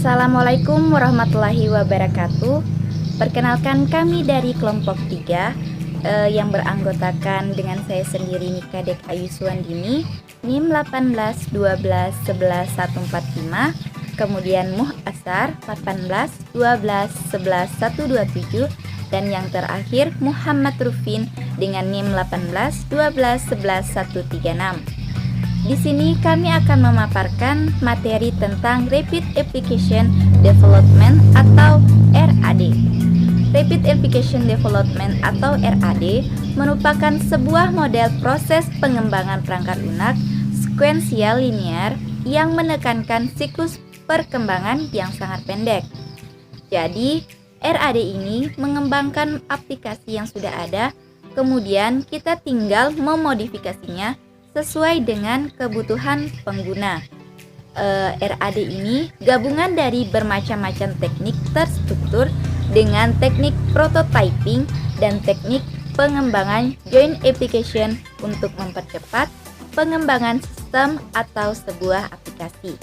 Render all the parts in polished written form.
Assalamualaikum warahmatullahi wabarakatuh. Perkenalkan, kami dari kelompok 3 yang beranggotakan dengan saya sendiri Nika Dek Ayu Suwandini, NIM 18 12 11 145, kemudian Muh Asar 18 12 11 127, dan yang terakhir Muhammad Rufin dengan NIM 18 12 11 136. Di sini kami akan memaparkan materi tentang Rapid Application Development atau RAD. Rapid Application Development atau RAD merupakan sebuah model proses pengembangan perangkat lunak sekuensial linear yang menekankan siklus perkembangan yang sangat pendek. Jadi, RAD ini mengembangkan aplikasi yang sudah ada, kemudian kita tinggal memodifikasinya sesuai dengan kebutuhan pengguna. RAD ini gabungan dari bermacam-macam teknik terstruktur dengan teknik prototyping dan teknik pengembangan joint application untuk mempercepat pengembangan sistem atau sebuah aplikasi.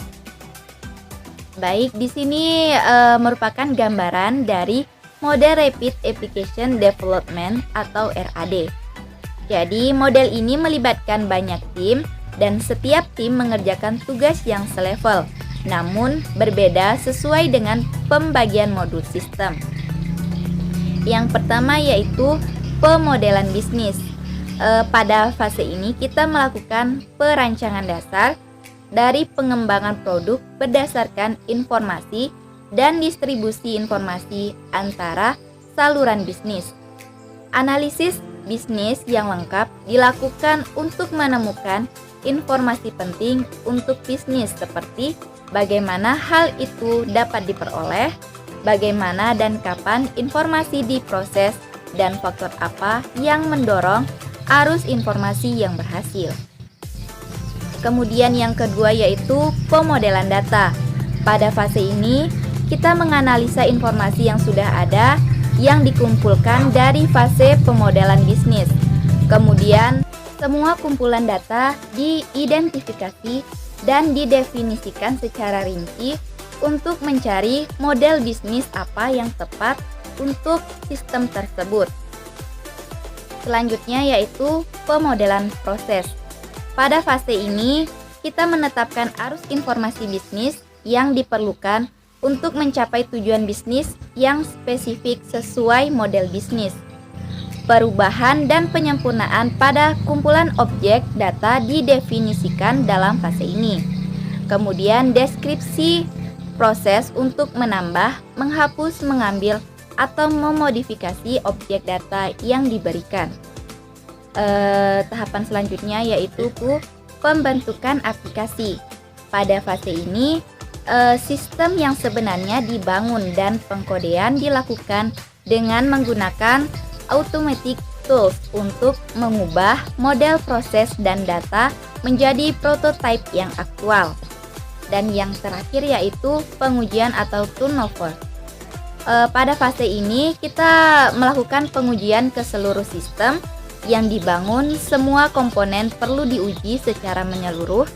Baik, di sini merupakan gambaran dari model Rapid Application Development atau RAD. Jadi, model ini melibatkan banyak tim dan setiap tim mengerjakan tugas yang selevel, namun berbeda sesuai dengan pembagian modul sistem. Yang pertama yaitu pemodelan bisnis. Pada fase ini kita melakukan perancangan dasar dari pengembangan produk berdasarkan informasi dan distribusi informasi antara saluran bisnis. Analisis bisnis yang lengkap dilakukan untuk menemukan informasi penting untuk bisnis seperti bagaimana hal itu dapat diperoleh, bagaimana dan kapan informasi diproses, dan faktor apa yang mendorong arus informasi yang berhasil. Kemudian yang kedua yaitu pemodelan data. Pada fase ini kita menganalisa informasi yang sudah ada yang dikumpulkan dari fase pemodelan bisnis. Kemudian, semua kumpulan data diidentifikasi dan didefinisikan secara rinci untuk mencari model bisnis apa yang tepat untuk sistem tersebut. Selanjutnya yaitu pemodelan proses. Pada fase ini, kita menetapkan arus informasi bisnis yang diperlukan untuk mencapai tujuan bisnis yang spesifik sesuai model bisnis. Perubahan dan penyempurnaan pada kumpulan objek data didefinisikan dalam fase ini. Kemudian deskripsi proses untuk menambah, menghapus, mengambil, atau memodifikasi objek data yang diberikan. Tahapan selanjutnya yaitu pembentukan aplikasi. Pada fase ini sistem yang sebenarnya dibangun dan pengkodean dilakukan dengan menggunakan automatic tools untuk mengubah model proses dan data menjadi prototipe yang aktual. Dan yang terakhir yaitu pengujian atau turnover. Pada fase ini kita melakukan pengujian ke seluruh sistem yang dibangun. Semua komponen perlu diuji secara menyeluruh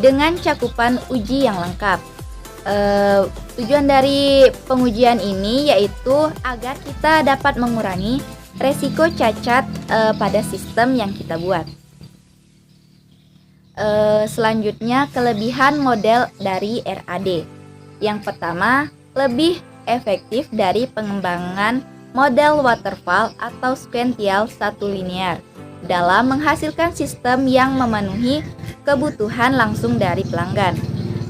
dengan cakupan uji yang lengkap. Tujuan dari pengujian ini yaitu agar kita dapat mengurangi resiko cacat pada sistem yang kita buat. Selanjutnya kelebihan model dari RAD. Yang pertama, lebih efektif dari pengembangan model waterfall atau sekuensial satu linear dalam menghasilkan sistem yang memenuhi kebutuhan langsung dari pelanggan.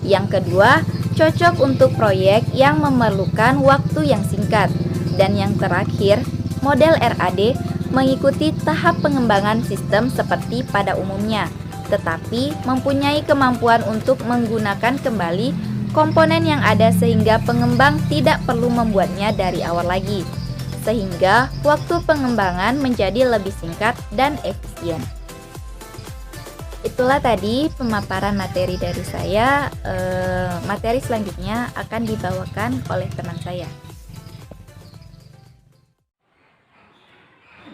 Yang kedua, cocok untuk proyek yang memerlukan waktu yang singkat. Dan yang terakhir, model RAD mengikuti tahap pengembangan sistem seperti pada umumnya, tetapi mempunyai kemampuan untuk menggunakan kembali komponen yang ada sehingga pengembang tidak perlu membuatnya dari awal lagi, sehingga waktu pengembangan menjadi lebih singkat dan efisien. Itulah tadi pemaparan materi dari saya. Materi selanjutnya akan dibawakan oleh teman saya.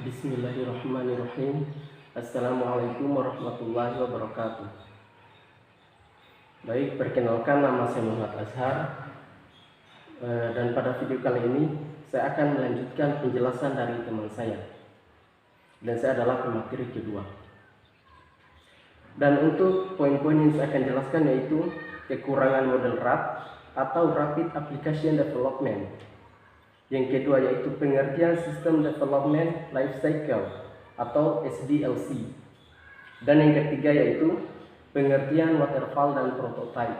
Bismillahirrahmanirrahim. Assalamualaikum warahmatullahi wabarakatuh. Baik, perkenalkan nama saya Muhammad Azhar. Dan pada video kali ini saya akan melanjutkan penjelasan dari teman saya, dan saya adalah pemateri kedua. Dan untuk poin-poin yang saya akan jelaskan yaitu kekurangan model RAD atau Rapid Application Development. Yang kedua yaitu pengertian System Development Life Cycle atau SDLC. Dan yang ketiga yaitu pengertian waterfall dan prototype.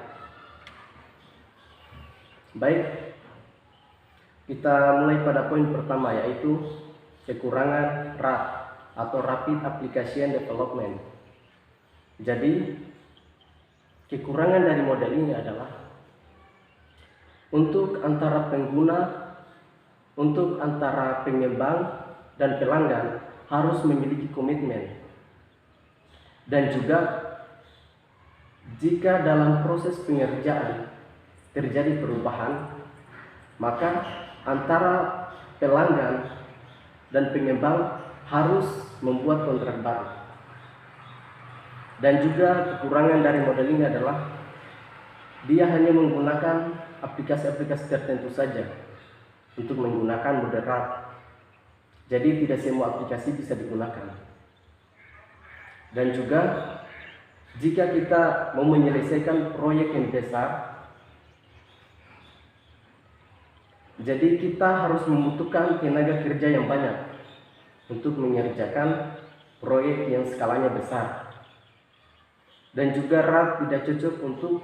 Baik, kita mulai pada poin pertama yaitu kekurangan RAD atau Rapid Application Development. Jadi kekurangan dari model ini adalah untuk antara pengembang dan pelanggan harus memiliki komitmen, dan juga jika dalam proses pengerjaan terjadi perubahan, maka antara pelanggan dan pengembang harus membuat kontrak baru. Dan juga kekurangan dari model ini adalah dia hanya menggunakan aplikasi-aplikasi tertentu saja untuk menggunakan model RAD. Jadi tidak semua aplikasi bisa digunakan. Dan juga jika kita mau menyelesaikan proyek yang besar, jadi kita harus membutuhkan tenaga kerja yang banyak untuk mengerjakan proyek yang skalanya besar. Dan juga RAD tidak cocok untuk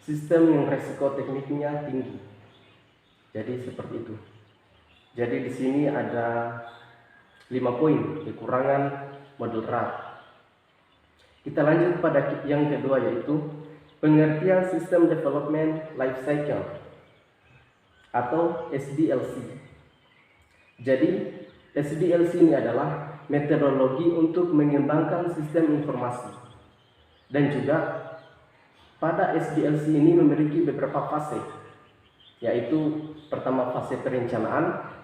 sistem yang resiko tekniknya tinggi. Jadi seperti itu. Jadi di sini ada 5 poin kekurangan model RAD. Kita lanjut pada yang kedua yaitu pengertian System Development Life Cycle atau SDLC. Jadi SDLC ini adalah metodologi untuk mengembangkan sistem informasi. Dan juga pada SDLC ini memiliki beberapa fase, yaitu pertama fase perencanaan,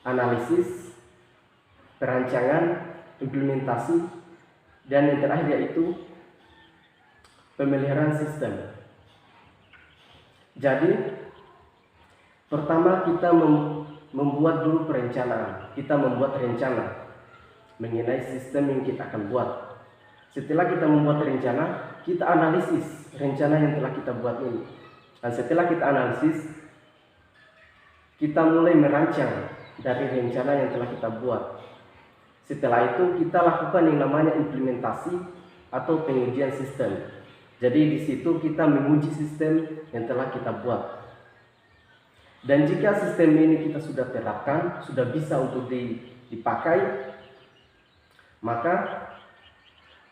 analisis, perancangan, implementasi, dan yang terakhir yaitu pemeliharaan sistem. Jadi pertama kita membuat dulu perencanaan, kita membuat rencana mengenai sistem yang kita akan buat. Setelah kita membuat rencana, kita analisis rencana yang telah kita buat ini. Dan setelah kita analisis, kita mulai merancang dari rencana yang telah kita buat. Setelah itu kita lakukan yang namanya implementasi atau pengujian sistem. Jadi di situ kita menguji sistem yang telah kita buat. Dan jika sistem ini kita sudah terapkan, sudah bisa untuk dipakai, maka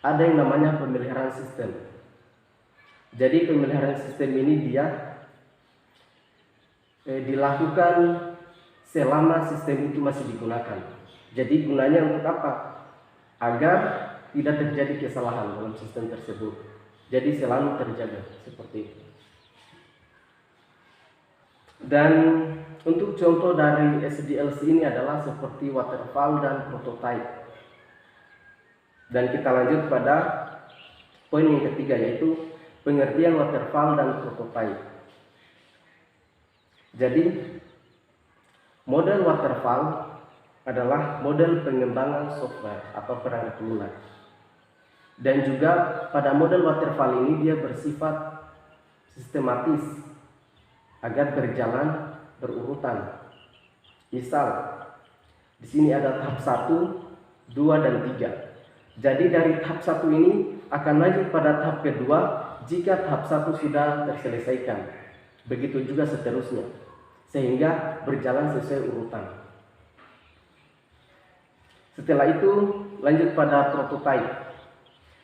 ada yang namanya pemeliharaan sistem. Jadi pemeliharaan sistem ini dia dilakukan selama sistem itu masih digunakan. Jadi gunanya untuk apa? Agar tidak terjadi kesalahan dalam sistem tersebut. Jadi selalu terjaga seperti itu. Dan untuk contoh dari SDLC ini adalah seperti waterfall dan prototype. Dan kita lanjut pada poin yang ketiga yaitu pengertian waterfall dan prototype. Jadi model waterfall adalah model pengembangan software atau perangkat lunak. Dan juga pada model waterfall ini dia bersifat sistematis agar berjalan berurutan. Misal, di sini ada tahap 1, 2, dan 3. Jadi dari tahap 1 ini akan lanjut pada tahap kedua jika tahap 1 sudah terselesaikan. Begitu juga seterusnya, sehingga berjalan sesuai urutan. Setelah itu lanjut pada prototype.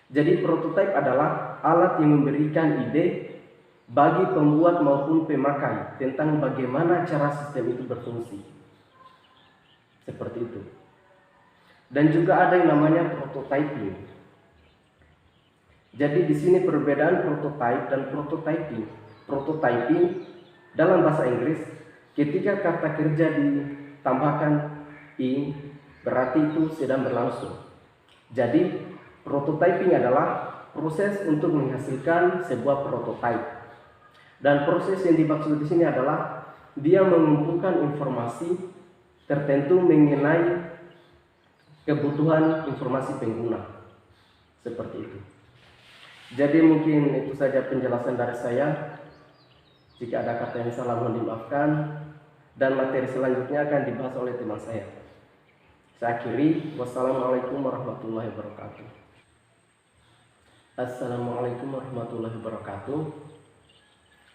Jadi prototype adalah alat yang memberikan ide bagi pembuat maupun pemakai tentang bagaimana cara sistem itu berfungsi. Seperti itu. Dan juga ada yang namanya prototyping. Jadi di sini perbedaan prototype dan prototyping. Prototyping dalam bahasa Inggris ketika kata kerja ditambahkan ing berarti itu sedang berlangsung. Jadi prototyping adalah proses untuk menghasilkan sebuah prototype. Dan proses yang dimaksud di sini adalah dia mengumpulkan informasi tertentu mengenai kebutuhan informasi pengguna. Seperti itu. Jadi mungkin itu saja penjelasan dari saya. Jika ada kata yang salah mohon dimaafkan, dan materi selanjutnya akan dibahas oleh teman saya. Saya akhiri. Wassalamualaikum warahmatullahi wabarakatuh. Assalamualaikum warahmatullahi wabarakatuh.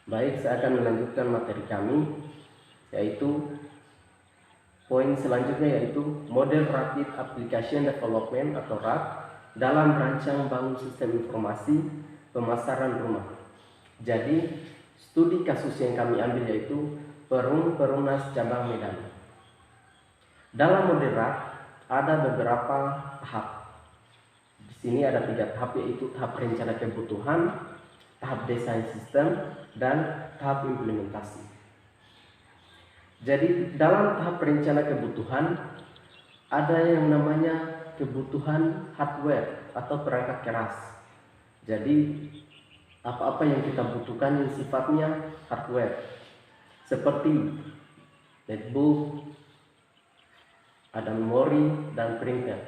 Baik, saya akan melanjutkan materi kami, yaitu poin selanjutnya, yaitu Model Rapid Application Development atau RAD dalam merancang bangun sistem informasi pemasaran rumah. Jadi studi kasus yang kami ambil yaitu Perum Perumnas Cabang Medan. Dalam model RAD ada beberapa tahap. Di sini ada 3 tahap, yaitu tahap rencana kebutuhan, tahap desain sistem, dan tahap implementasi. Jadi dalam tahap rencana kebutuhan ada yang namanya kebutuhan hardware atau perangkat keras. Jadi apa-apa yang kita butuhkan yang sifatnya hardware, seperti netbook, ada memori, dan printer.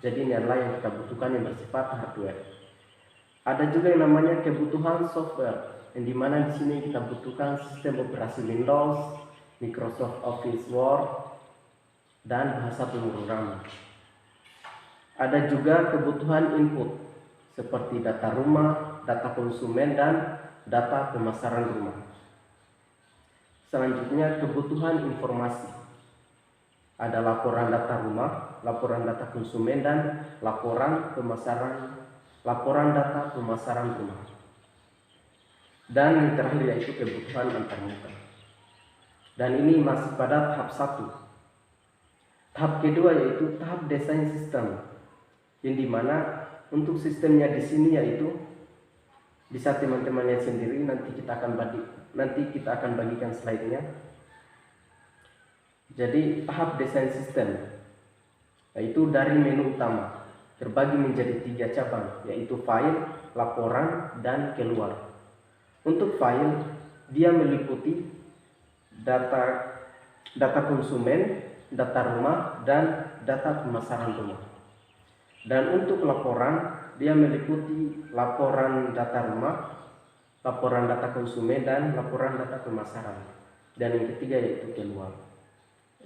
Jadi ini adalah yang kita butuhkan yang bersifat hardware. Ada juga yang namanya kebutuhan software, yang dimana di sini kita butuhkan sistem operasi Windows, Microsoft Office Word, dan bahasa pemrograman. Ada juga kebutuhan input seperti data rumah, data konsumen, dan data pemasaran rumah. Selanjutnya kebutuhan informasi. Ada laporan data rumah, laporan data konsumen, dan laporan data pemasaran rumah. Dan yang terakhir yaitu kebutuhan antarmuka. Dan ini masih pada tahap 1. Tahap kedua yaitu tahap desain sistem, yang dimana untuk sistemnya di sini yaitu bisa teman-teman lihat sendiri. Nanti kita akan bagikan slide-nya. Jadi tahap desain sistem yaitu dari menu utama terbagi menjadi 3 cabang, yaitu file, laporan, dan keluar. Untuk file, dia meliputi data konsumen, data rumah, dan data pemasaran rumah. Dan untuk laporan, dia meliputi laporan data rumah, laporan data konsumen, dan laporan data pemasaran. Dan yang ketiga yaitu keluar.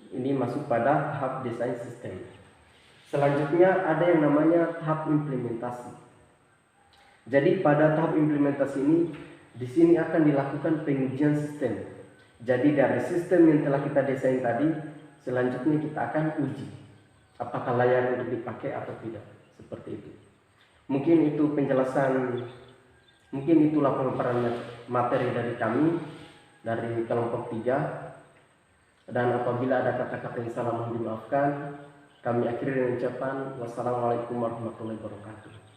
Ini masuk pada tahap desain sistem. Selanjutnya ada yang namanya tahap implementasi. Jadi pada tahap implementasi ini, di sini akan dilakukan pengujian sistem. Jadi dari sistem yang telah kita desain tadi, selanjutnya kita akan uji apakah layak untuk dipakai atau tidak. Seperti itu. Mungkin itu penjelasan, mungkin itulah pemaparan materi dari kami dari kelompok 3. Dan apabila ada kata-kata yang salah mohon dimaafkan. Kami akhiri dengan ucapan wassalamualaikum warahmatullahi wabarakatuh.